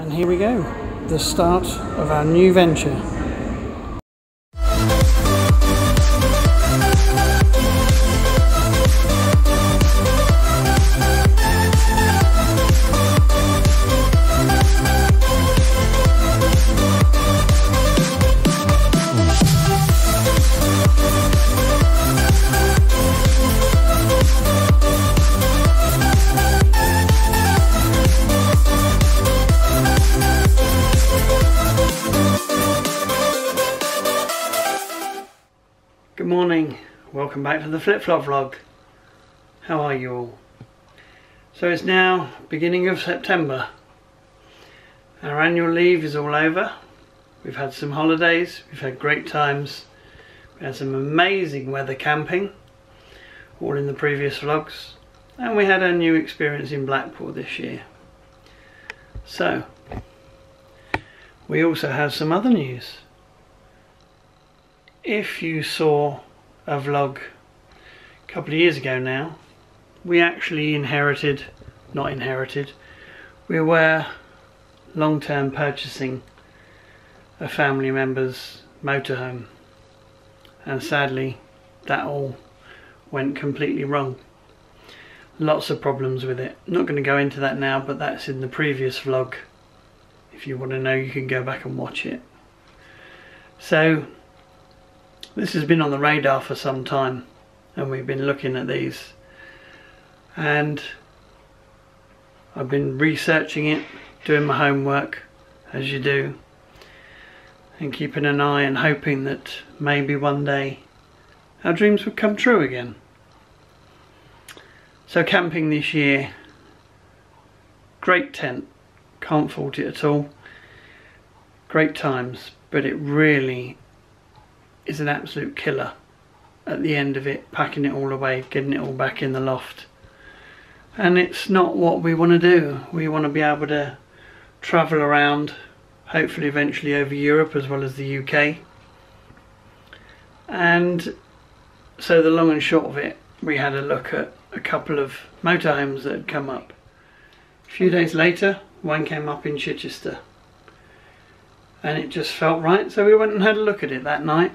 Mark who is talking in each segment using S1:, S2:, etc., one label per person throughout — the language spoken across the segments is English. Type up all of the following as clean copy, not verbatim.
S1: And here we go, the start of our new venture. Good morning, welcome back to the flip-flop vlog. How are you all? So it's now beginning of September. Our annual leave is all over. We've had some holidays, we've had great times. We had some amazing weather camping, all in the previous vlogs. And we had a new experience in Blackpool this year. So, we also have some other news. If you saw a vlog a couple of years ago now, we actually we were long-term purchasing a family member's motorhome, and sadly that all went completely wrong. Lots of problems with it. Not going to go into that now, but that's in the previous vlog. If you want to know, you can go back and watch it. So this has been on the radar for some time, and we've been looking at these, and I've been researching it, doing my homework as you do, and keeping an eye and hoping that maybe one day our dreams would come true again. So camping this year, great tent, can't fault it at all, great times, but it really is an absolute killer at the end of it, packing it all away, getting it all back in the loft. And it's not what we want to do. We want to be able to travel around, hopefully eventually over Europe as well as the UK. And so the long and short of it, we had a look at a couple of motorhomes that had come up. A few days later, one came up in Chichester, and it just felt right, so we went and had a look at it that night.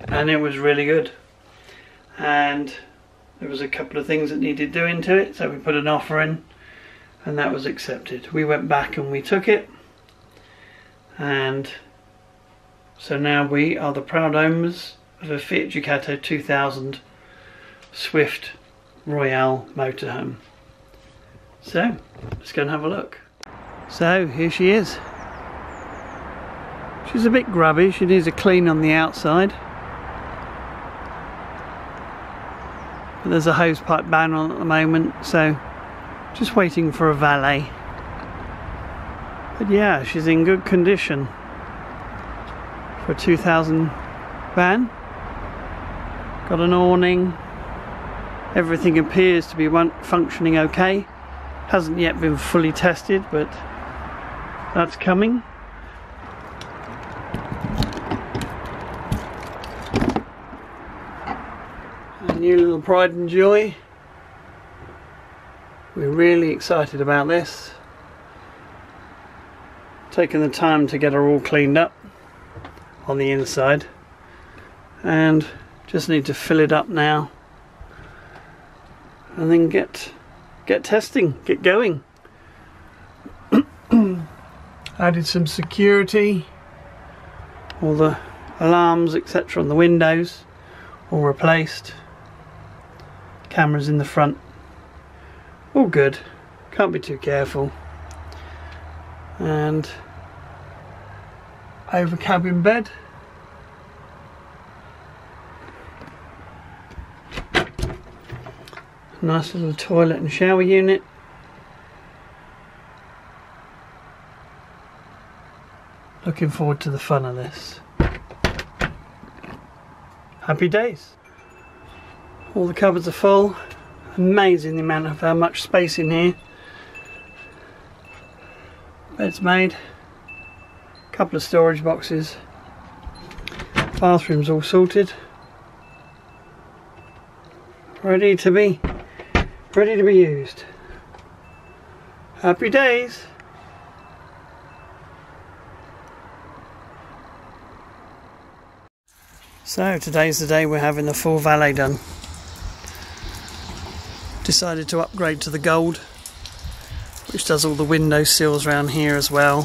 S1: And it was really good, and there was a couple of things that needed doing to it, so we put an offer in and that was accepted. We went back and we took it, and so now we are the proud owners of a Fiat Ducato 2000 Swift Royale motorhome. So let's go and have a look. So here she is. She's a bit grubby, she needs a clean on the outside. There's a hose pipe ban on at the moment, so just waiting for a valet. But yeah, she's in good condition for a 2000 van. Got an awning, everything appears to be functioning okay. Hasn't yet been fully tested, but that's coming. New little pride and joy. We're really excited about this. Taking the time to get her all cleaned up on the inside, and just need to fill it up now and then get testing, get going. Added some security, all the alarms etc on the windows all replaced. Cameras in the front, all good, can't be too careful. And over cabin bed, nice little toilet and shower unit. Looking forward to the fun of this. Happy days. All the cupboards are full. Amazing the amount of how much space in here. Bed's made. Couple of storage boxes. Bathroom's all sorted. Ready to be used. Happy days. So today's the day we're having the full valet done. Decided to upgrade to the gold, which does all the window sills around here as well.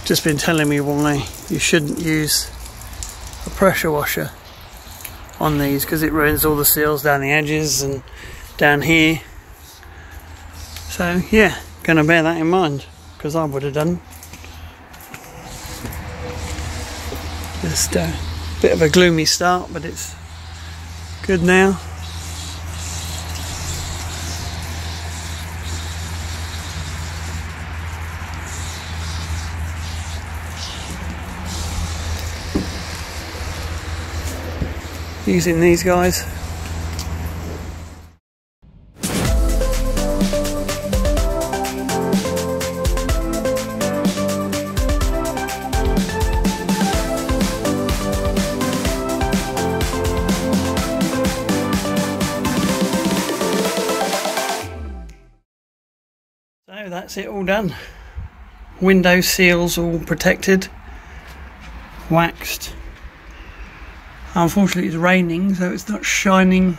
S1: Just been telling me why you shouldn't use a pressure washer on these, because it ruins all the seals down the edges and down here. So yeah, gonna bear that in mind, because I would have done. Just a bit of a gloomy start, but it's good now. Using these guys. So that's it all done. Window seals all protected, waxed. Unfortunately it's raining, so it's not shining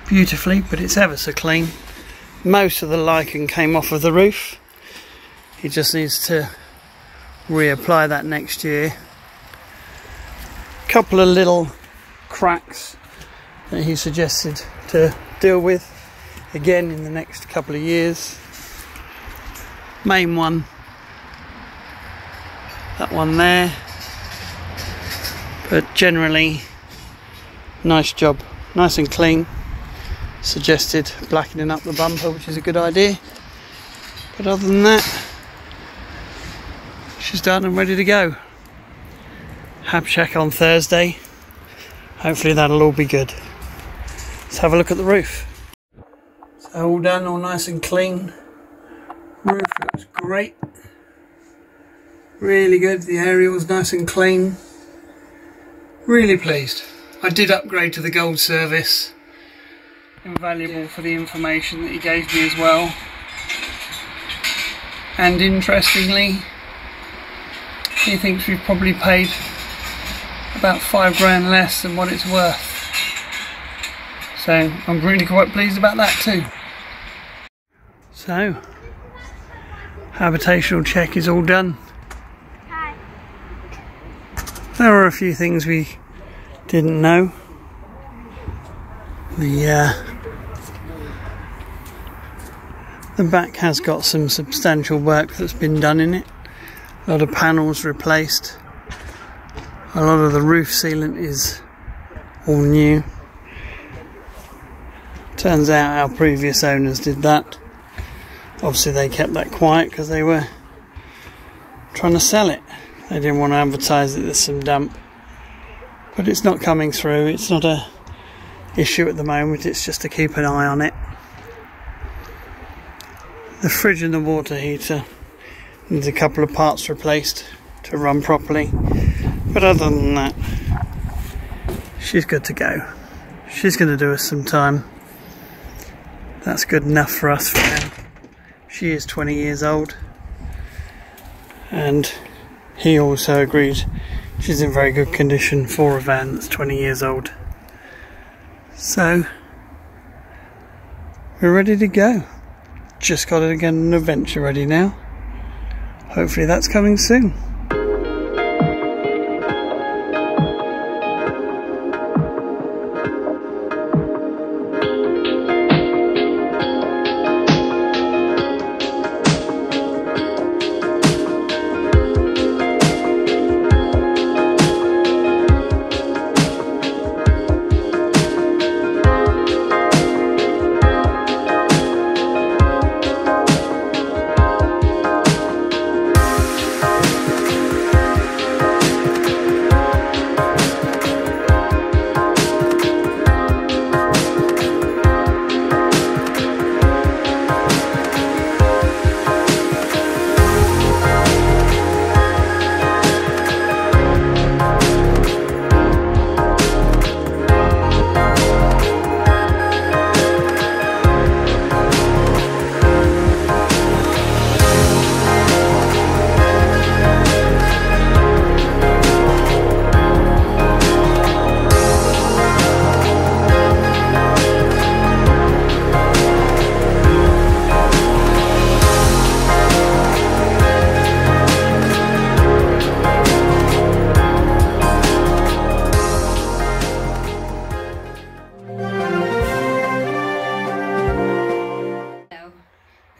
S1: beautifully, but it's ever so clean. Most of the lichen came off of the roof. He just needs to reapply that next year. Couple of little cracks that he suggested to deal with again in the next couple of years. Main one, that one there. But generally, nice job, nice and clean. Suggested blackening up the bumper, which is a good idea. But other than that, she's done and ready to go. Hab check on Thursday. Hopefully that'll all be good. Let's have a look at the roof. So all done, all nice and clean. Roof looks great. Really good, the aerial's nice and clean. Really pleased. I did upgrade to the gold service. Invaluable for the information that he gave me as well. And interestingly, he thinks we've probably paid about £5 less than what it's worth. So I'm really quite pleased about that too. So, habitational check is all done. There were a few things we didn't know. The back has got some substantial work that's been done in it. A lot of panels replaced. A lot of the roof sealant is all new. Turns out our previous owners did that. Obviously they kept that quiet because they were trying to sell it. They didn't want to advertise that there's some damp, but it's not coming through. It's not a issue at the moment, it's just to keep an eye on it. The fridge and the water heater needs a couple of parts replaced to run properly, but other than that, she's good to go. She's going to do us some time. That's good enough for us for now. She is 20 years old, and he also agreed she's in very good condition for a van that's 20 years old. So, we're ready to go. Just got to get an adventure ready now. Hopefully that's coming soon.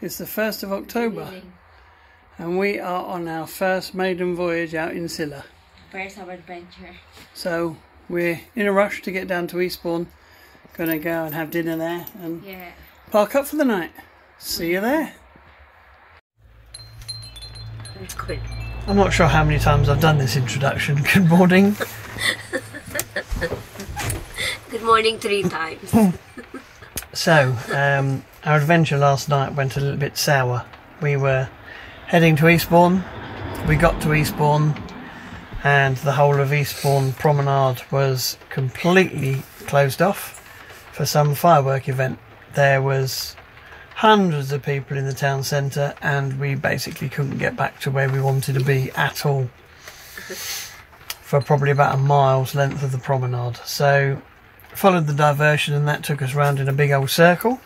S1: It's the 1st of October and we are on our first maiden voyage out in Cilla.
S2: First of adventure.
S1: So we're in a rush to get down to Eastbourne. Gonna go and have dinner there and park up for the night. See you there.
S2: Good.
S1: I'm not sure how many times I've done this introduction. Good morning.
S2: Good morning 3 times.
S1: So, our adventure last night went a little bit sour. We were heading to Eastbourne. We got to Eastbourne and the whole of Eastbourne Promenade was completely closed off for some firework event. There was hundreds of people in the town centre and we basically couldn't get back to where we wanted to be at all for probably about a mile's length of the promenade. So followed the diversion and that took us round in a big old circle.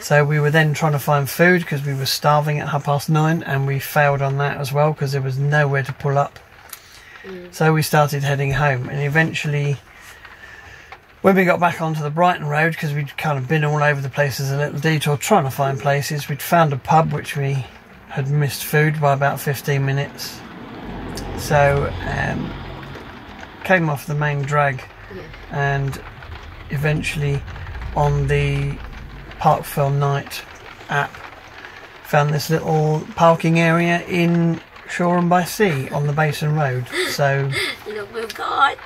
S1: So we were then trying to find food because we were starving at 9:30 and we failed on that as well because there was nowhere to pull up. So we started heading home and eventually when we got back onto the Brighton Road, because we'd kind of been all over the place as a little detour trying to find places, we'd found a pub which we had missed food by about 15 minutes. So came off the main drag and eventually on the Parkville Night app found this little parking area in Shoreham by Sea on the Basin Road. So
S2: look, we've got.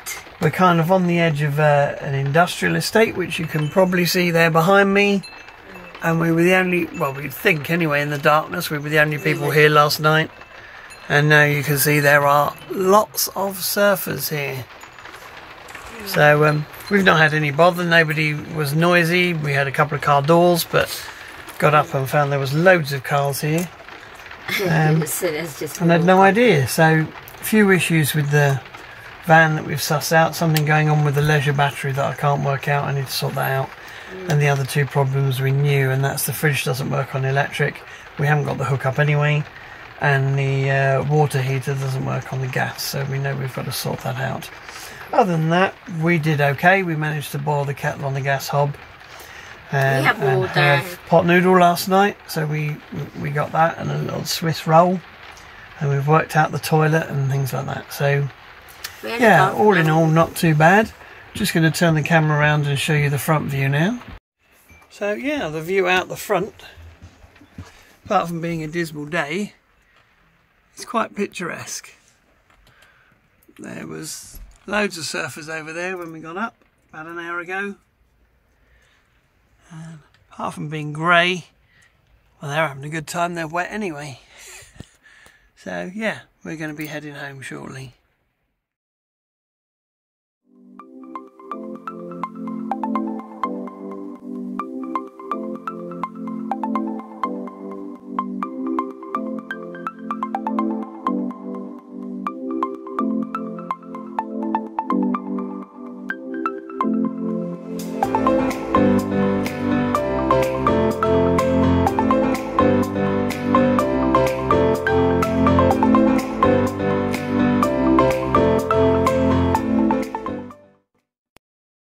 S1: We're kind of on the edge of an industrial estate, which you can probably see there behind me. And we were the only, well, we'd think anyway, in the darkness, we were the only people here last night. And now you can see there are lots of surfers here. So we've not had any bother, nobody was noisy. We had a couple of car doors, but got up and found there was loads of cars here. And had no idea. So a few issues with the van that we've sussed out, something going on with the leisure battery that I can't work out. I need to sort that out. And the other 2 problems we knew, and that's the fridge doesn't work on electric. We haven't got the hookup anyway, and the water heater doesn't work on the gas, so we know we've got to sort that out. Other than that, we did okay. We managed to boil the kettle on the gas hob and have pot noodle last night, so we got that and a little Swiss roll, and we've worked out the toilet and things like that. So yeah, all in all, not too bad. Just going to turn the camera around and show you the front view now. So yeah, the view out the front, apart from being a dismal day, it's quite picturesque. There was loads of surfers over there when we got up about an hour ago. And apart from being grey, well, they're having a good time, they're wet anyway. So yeah, we're going to be heading home shortly.